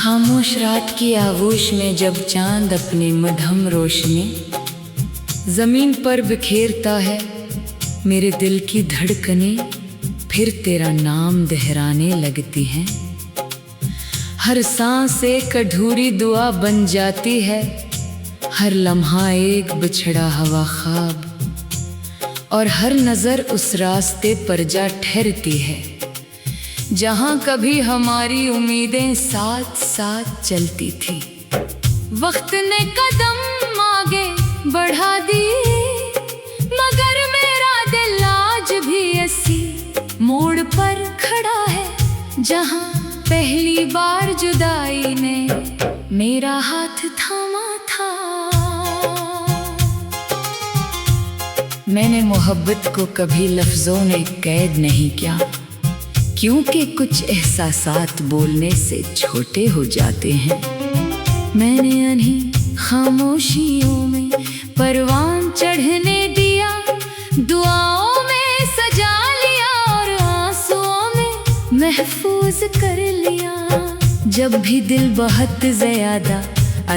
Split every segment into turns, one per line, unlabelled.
खामोश रात की आगोश में जब चांद अपनी मध्यम रोशनी जमीन पर बिखेरता है, मेरे दिल की धड़कनें फिर तेरा नाम दोहराने लगती हैं। हर सांस एक अधूरी दुआ बन जाती है, हर लम्हा एक बिछड़ा हुआ ख्वाब, और हर नजर उस रास्ते पर जा ठहरती है जहां कभी हमारी उम्मीदें साथ साथ चलती थी। वक्त ने कदम आगे बढ़ा दिए, मगर मेरा दिल आज भी ऐसी मोड़ पर खड़ा है जहां पहली बार जुदाई ने मेरा हाथ थामा था। मैंने मोहब्बत को कभी लफ्जों में कैद नहीं किया, क्योंकि कुछ एहसासात बोलने से छोटे हो जाते हैं। मैंने उन्हीं खामोशियों में परवान चढ़ने दिया, दुआओं में सजा लिया और आंसुओं में महफूज कर लिया। जब भी दिल बहुत ज्यादा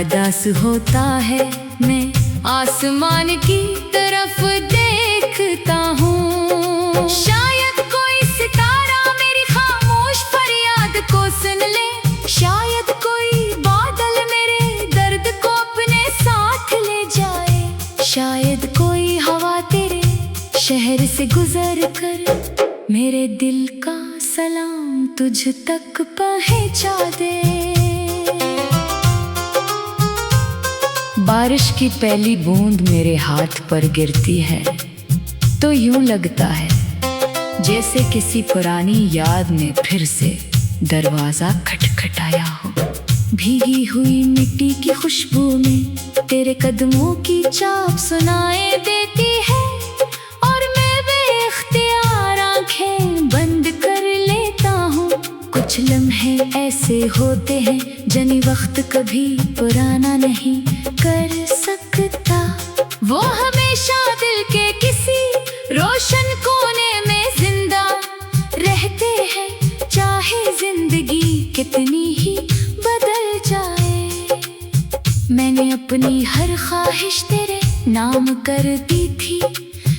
उदास होता है, मैं आसमान की तरफ देखता हूँ। शायद कोई सितारा मेरी खामोश फरियाद को सुन ले, शायद कोई बादल मेरे दर्द को अपने साथ ले जाए, शायद कोई हवा तेरे शहर से गुजर कर मेरे दिल का सलाम तुझ तक पहुंचा दे। बारिश की पहली बूंद मेरे हाथ पर गिरती है तो यूं लगता है जैसे किसी पुरानी याद ने फिर से दरवाजा खटखटाया हो। भीगी हुई मिट्टी की खुशबू में तेरे कदमों की चाप सुनाई देती है, और मैं बेख्तियार आंखें बंद कर लेता हूँ। कुछ लम्हे ऐसे होते हैं जिन्हें वक्त कभी पुराना नहीं कर सकता। वो हमेशा दिल के किसी रोशन कोने में जिंदा रहते हैं, चाहे जिंदगी कितनी ही बदल जाए। मैंने अपनी हर ख्वाहिश तेरे नाम कर दी थी,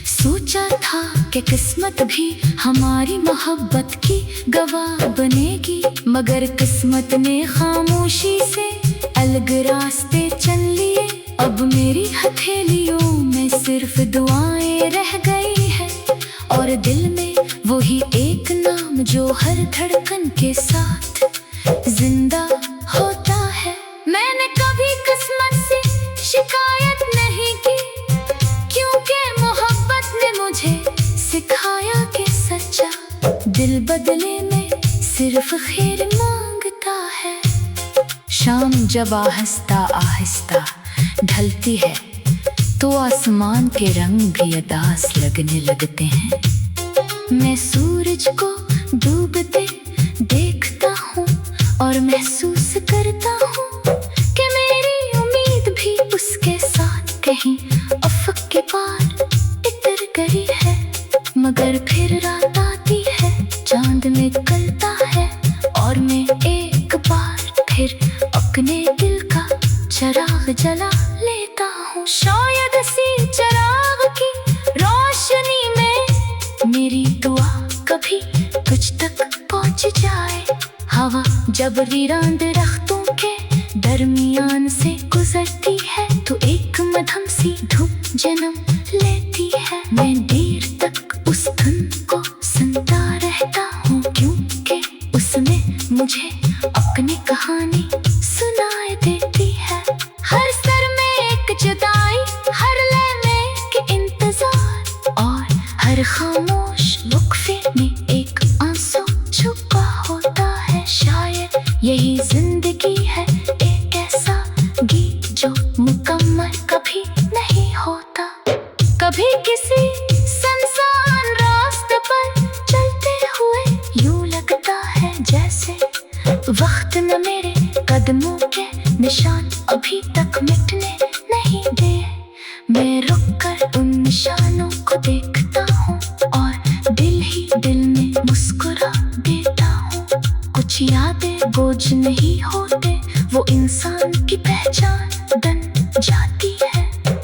सोचा था कि किस्मत भी हमारी मोहब्बत की गवाह बनेगी, मगर किस्मत ने खामोशी से अलग रास्ते चल लिए। अब मेरी हथेलियों में सिर्फ दुआएं रह गई है, और दिल में वही एक नाम जो हर धड़कन के साथ जिंदा होता है। मैंने कभी किस्मत से शिकायत नहीं की, क्योंकि मोहब्बत ने मुझे सिखाया कि सच्चा दिल बदले में सिर्फ खैर मांगता है। शाम जब आहिस्ता आहिस्ता ढलती है तो आसमान के रंग भी उदास लगने लगते हैं। मैं सूरज को डूबते देखता हूँ और महसूस करता हूँ कि मेरी उम्मीद भी उसके साथ कहीं अफक के पार इतर गई है। मगर फिर रात आती है, चांद निकलता है, और मैं एक बार फिर अपने दिल का चिराग जला लेता हूँ। शायद इसी चिराग की रोशनी में मेरी दुआ कभी तुझ तक पहुँच जाए। हवा जब वीरान दरख्तों के दरमियान से गुजरती है तो एक मध्यम सी धूप जन्म लेती है। मैं देर तक उस धुन को सुनता रहता हूँ, क्योंकि उसमें मुझे अपनी कहानी सुनाई देती है। हर स्तर में एक जुदाई, हर लय में के इंतजार, और हर खामोश वक्फे में एक आंसू छुपा होता है। शायद यही जिंदगी है, एक ऐसा गीत जो मुकम्मल कभी नहीं होता। कभी किसी सुनसान रास्ते पर चलते हुए यूं लगता है जैसे वक्त न मेरे कदमों के निशान अभी तक मिटने नहीं दे। मैं रुक कर उन निशानों को देखता हूँ और दिल ही दिल में मुस्कुरा देता हूँ। कुछ यादें बोझ नहीं होते, वो इंसान की पहचान बन जाती है।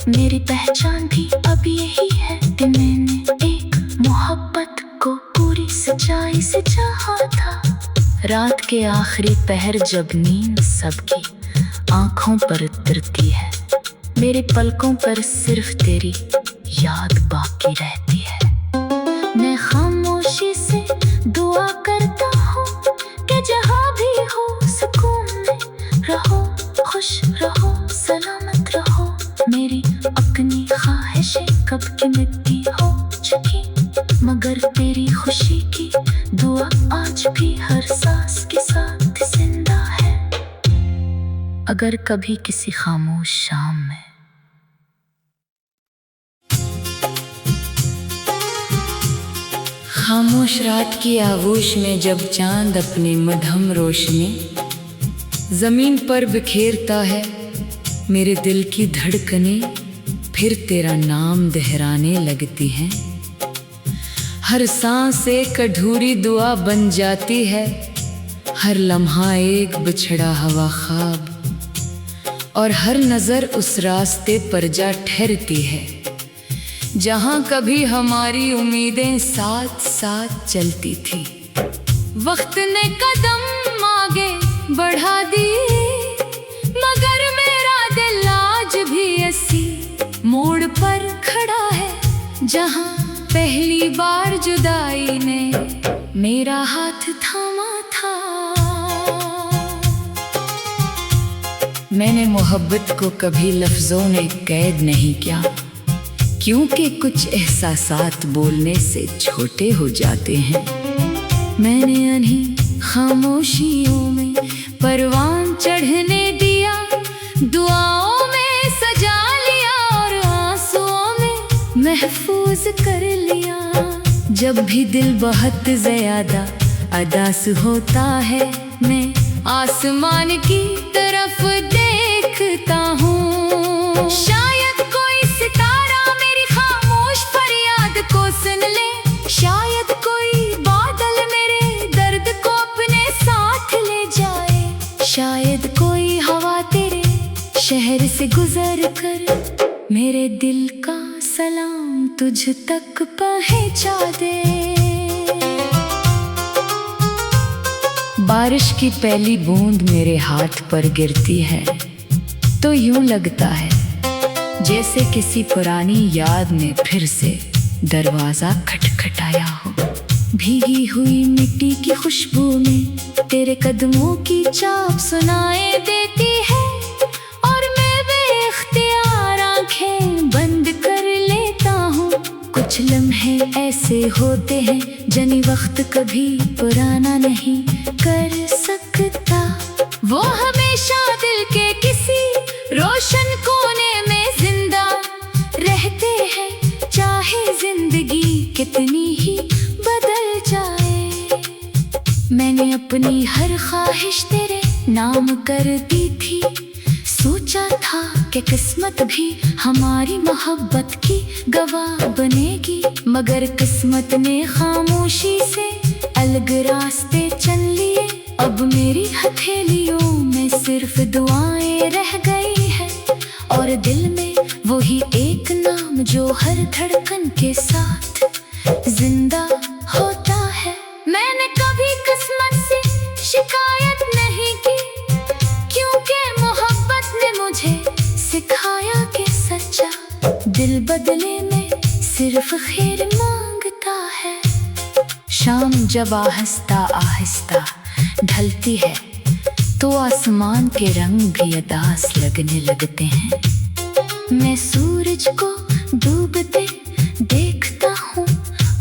मेरी पहचान भी अब यही है कि मैंने एक मोहब्बत को पूरी सच्चाई से चाहा था। रात के आखिरी पहर जब नींद सबकी आंखों पर उतरती है, मेरे पलकों पर सिर्फ तेरी याद बाकी रहती है। मैं खामोशी से दुआ करता हूँ कि जहाँ भी हो सुकून में रहो, खुश रहो, सलामत रहो। मेरी अपनी ख्वाहिशें कब की मिट्टी हो चुकी, मगर तेरी खुशी की दुआ आज भी हर सांस के साथ जिंदा है। अगर कभी किसी खामोश शाम में खामोश रात की आगोश में जब चांद अपनी मधम रोशनी जमीन पर बिखेरता है, मेरे दिल की धड़कनें फिर तेरा नाम दोहराने लगती हैं। हर सांस एक अधूरी दुआ बन जाती है, हर लम्हा एक बिछड़ा हवा ख्वाब, और हर नजर उस रास्ते पर जा ठहरती है जहां कभी हमारी उम्मीदें साथ साथ चलती थी। वक्त ने कदम आगे बढ़ा दिए, मगर मेरा दिल आज भी ऐसी मोड़ पर खड़ा है जहां पहली बार जुदाई ने मेरा हाथ थामा था। मैंने मोहब्बत को कभी लफ्जों में कैद नहीं किया, क्योंकि कुछ एहसासात बोलने से छोटे हो जाते हैं। मैंने उन्हीं खामोशियों में परवान चढ़ने दिया, दुआओं में सजा लिया और आंसुओं में महफूज कर लिया। जब भी दिल बहुत ज्यादा उदास होता है, मैं आसमान की तरफ देखता हूँ। शायद कोई सितारा मेरी खामोश फरियाद को सुन ले, शायद कोई बादल मेरे दर्द को अपने साथ ले जाए, शायद कोई हवा तेरे शहर से गुजर कर मेरे दिल का सलाम तुझ तक पहुंचा दे। बारिश की पहली बूंद मेरे हाथ पर गिरती है तो यूं लगता है जैसे किसी पुरानी याद ने फिर से दरवाजा खटखटाया हो। भीगी हुई मिट्टी की खुशबू में तेरे कदमों की चाप सुनाई देती है, और मैं बेख्तियार आंखें बंद कर लेता हूँ। कुछ लम्हे ऐसे होते हैं जनी वक्त कभी पुराना नहीं कर सकता। वो हमेशा दिल के किसी रोशन कोने में जिंदा रहते हैं, चाहे जिंदगी कितनी ही बदल जाए। मैंने अपनी हर ख्वाहिश तेरे नाम कर दी थी, सोचा था कि किस्मत भी हमारी मोहब्बत की गवाह बनेगी, मगर किस्मत ने खामोशी से अलग रास्ते चल लिए। अब मेरी हथेलियों में सिर्फ दुआएं रह गई है, और दिल में वही एक नाम जो हर धड़कन के साथ जिंदा होता है। मैंने कभी किस्मत से शिकायत नहीं की, क्योंकि मोहब्बत ने मुझे सिखाया कि सच्चा दिल बदले में सिर्फ खैर मांगता है। शाम जब आहिस्ता आहिस्ता ढलती है तो आसमान के रंग भी उदास लगने लगते हैं। मैं सूरज को डूबते देखता हूँ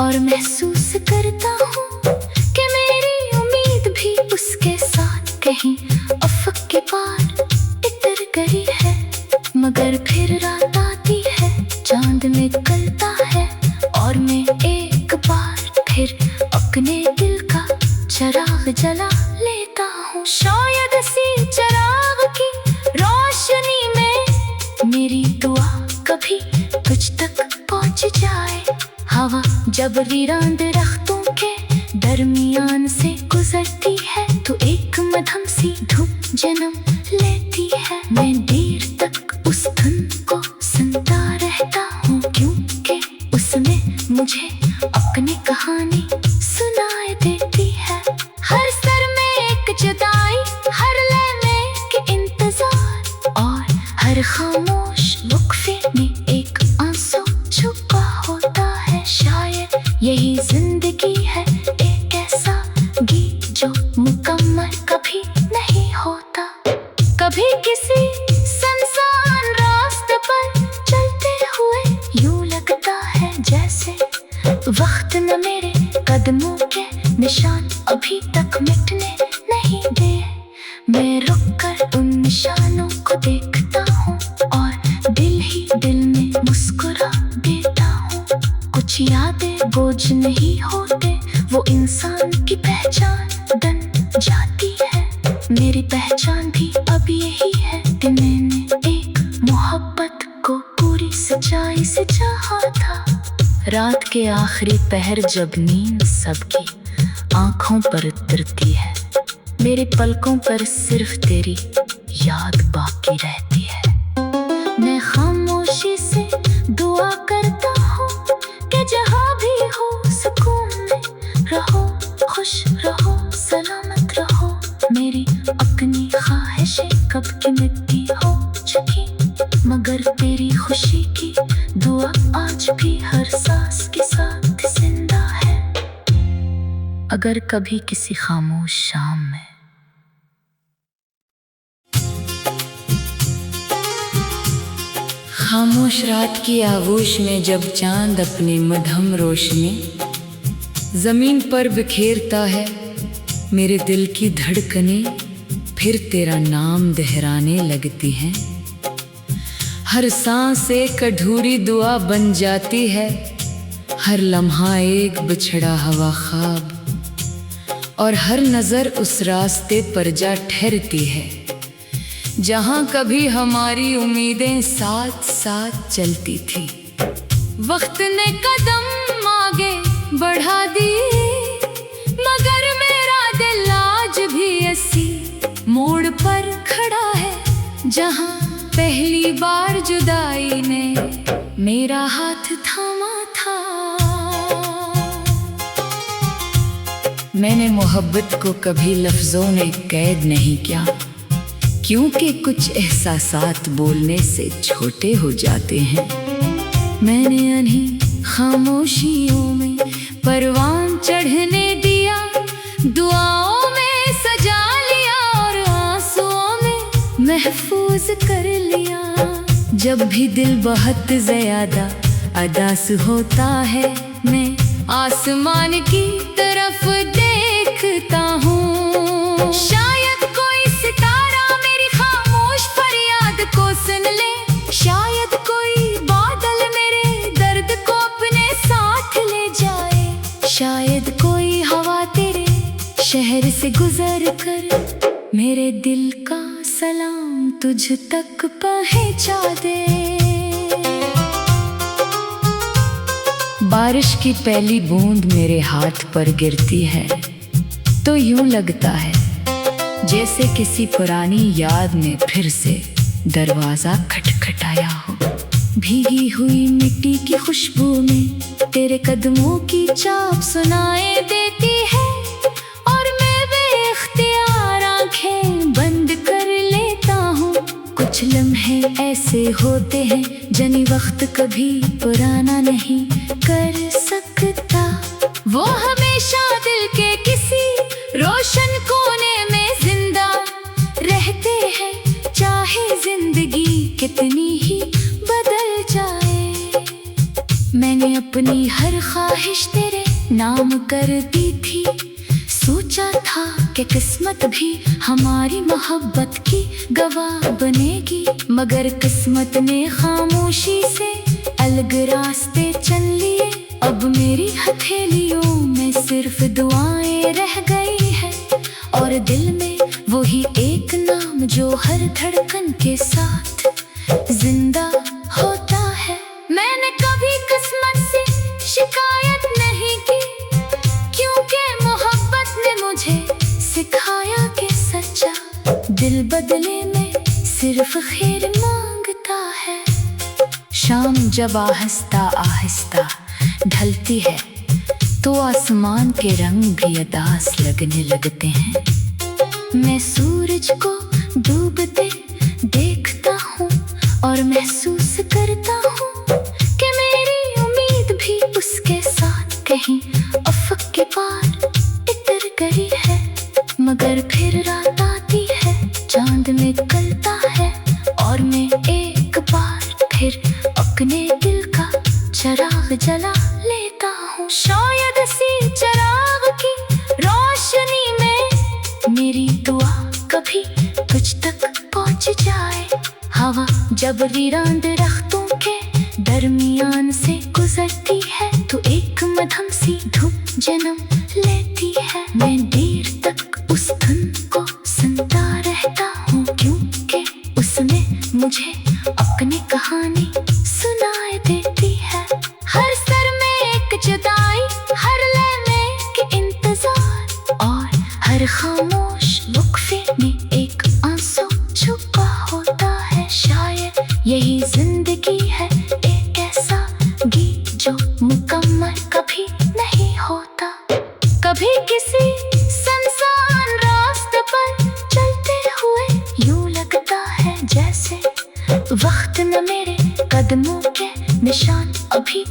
और महसूस करता हूँ कि मेरी उम्मीद भी उसके साथ कहीं अफक के पार इतर गई है। मगर फिर रात आती है, चांद निकलता है, और मैं एक बार फिर अपने दिल का चिराग जला लेता हूँ। शायद इसी चिराग की रोशनी में मेरी दुआ कभी तुझ तक पहुँच जाए। हवा जब वीरान दरख्तों के दरमियान से गुजरती है, तो एक मध्यम सी धूप जन्म लेती है। मैं देर तक उस धुन को सुनता रहता हूँ, क्योंकि उसमें मुझे अपनी कहानी सुनाई देती है। हर स्तर में एक जुदाई, हर लय में एक इंतजार, और हर खामोश वक्फे में एक आंसू छुपा होता है। शायद यही जिंदगी है, एक ऐसा गीत जो मुकम्मल कभी नहीं होता। कभी किसी सुनसान रास्ते पर चलते हुए यूं लगता है जैसे वक्त न मेरे कदमों के निशान अभी तक मिटने नहीं दे। मैं रुक कर उन निशानों को देखता हूँ और दिल ही दिल में मुस्कुरा देता हूँ। कुछ यादें बोझ नहीं होते, वो इंसान की पहचान बन जाती है। मेरी पहचान भी अब यही है कि मैंने एक मोहब्बत को पूरी सच्चाई से चाहा था। रात के आखिरी पहर जब नींद सबकी आंखों पर उतरती है, मेरे पलकों पर सिर्फ तेरी याद बाकी रहती है। मैं खामोशी से दुआ करता हूँ कि जहाँ भी हो सुकून में रहो, खुश रहो, सलामत रहो। मेरी अपनी ख्वाहिशें कब की मिट्टी हो चुकी, मगर तेरी खुशी की दुआ आज भी हर सांस के साथ जिंदा है। अगर कभी किसी खामोश शाम में खामोश रात की आगोश में जब चांद अपनी मध्यम रोशनी जमीन पर बिखेरता है, मेरे दिल की धड़कनें फिर तेरा नाम दोहराने लगती हैं। हर सांस एक अधूरी दुआ बन जाती है, हर लम्हा एक बिछड़ा हवा ख्वाब, और हर नजर उस रास्ते पर जा ठहरती है जहाँ कभी हमारी उम्मीदें साथ साथ चलती थी। वक्त ने कदम आगे बढ़ा दिए, मगर मेरा दिल आज भी ऐसी मोड़ पर खड़ा है जहाँ पहली बार जुदाई ने मेरा हाथ थामा था। मैंने मोहब्बत को कभी लफ्जों में कैद नहीं किया, क्योंकि कुछ एहसासात बोलने से छोटे हो जाते हैं। मैंने उन्हीं खामोशियों में परवान चढ़ने दिया, दुआओं में सजा लिया और आंसुओं में महफूज कर लिया। जब भी दिल बहुत ज्यादा अदास होता है, मैं आसमान की तरफ देखता हूँ। शायद कोई सितारा मेरी खामोश फरियाद को सुन ले, शायद कोई बादल मेरे दर्द को अपने साथ ले जाए, शायद कोई हवा तेरे शहर से गुजर कर मेरे दिल का सलाम तुझ तक पहुंचा दे। बारिश की पहली बूंद मेरे हाथ पर गिरती है, तो यूं लगता है जैसे किसी पुरानी याद ने फिर से दरवाजा खटखटाया हो। भीगी हुई मिट्टी की खुशबू में तेरे कदमों की चाप सुनाई देती है, और मैं बेख्तियार आंखें बंद कर लेता हूँ। कुछ लम्हे ऐसे होते हैं जनी वक्त कभी पुराना नहीं कर सकता। वो हमेशा दिल के किसी रोशन कोने में जिंदा रहते हैं, चाहे जिंदगी कितनी ही बदल जाए। मैंने अपनी हर ख्वाहिश तेरे नाम कर दी थी, सोचा था कि किस्मत भी हमारी मोहब्बत की गवाह बनेगी, मगर किस्मत ने खामोशी से अलग रास्ते चल लिए। अब मेरी हथेलियों में सिर्फ दुआएं रह गई हैं, और दिल में वही एक नाम जो हर धड़कन के साथ जिंदा होता है। मैंने कभी किस्मत से शिकायत नहीं की, क्योंकि बदले में सिर्फ खैर मांगता है। शाम जब आहिस्ता आहिस्ता ढलती है तो आसमान के रंग भी उदास लगने लगते हैं। मैं सूरज को डूबते देखता हूँ और महसूस करता हूँ कि मेरी उम्मीद भी उसके साथ कहीं अफक के पार इतर गई है। मगर फिर रात आती है, चांद निकलता है और मैं एक बार फिर अपने दिल का चिराग जला लेता हूँ। शायद इसी चिराग की रोशनी में मेरी दुआ कभी तुझ तक पहुँच जाए। हवा जब वीरान दरख्तों के दरमियान से गुजरती है तो एक मध्यम सी धूप जन्म लेती है। मैं देर तक उस धुन को सुनता रहता हूँ क्योंकि उसमें मुझे अपनी कहानी सुनाई देती है। हर सर में एक जुदाई, हर लय में एक इंतजार और हर खामोश वक्फे में एक आंसू छुपा होता है। शायद यही जिंदगी है, एक ऐसा गीत जो मुकम्मल कभी नहीं होता। कभी किसी सुनसान रास्ते पर चलते हुए यूं लगता है जैसे वक्त में मेरे कदमों के निशान अभी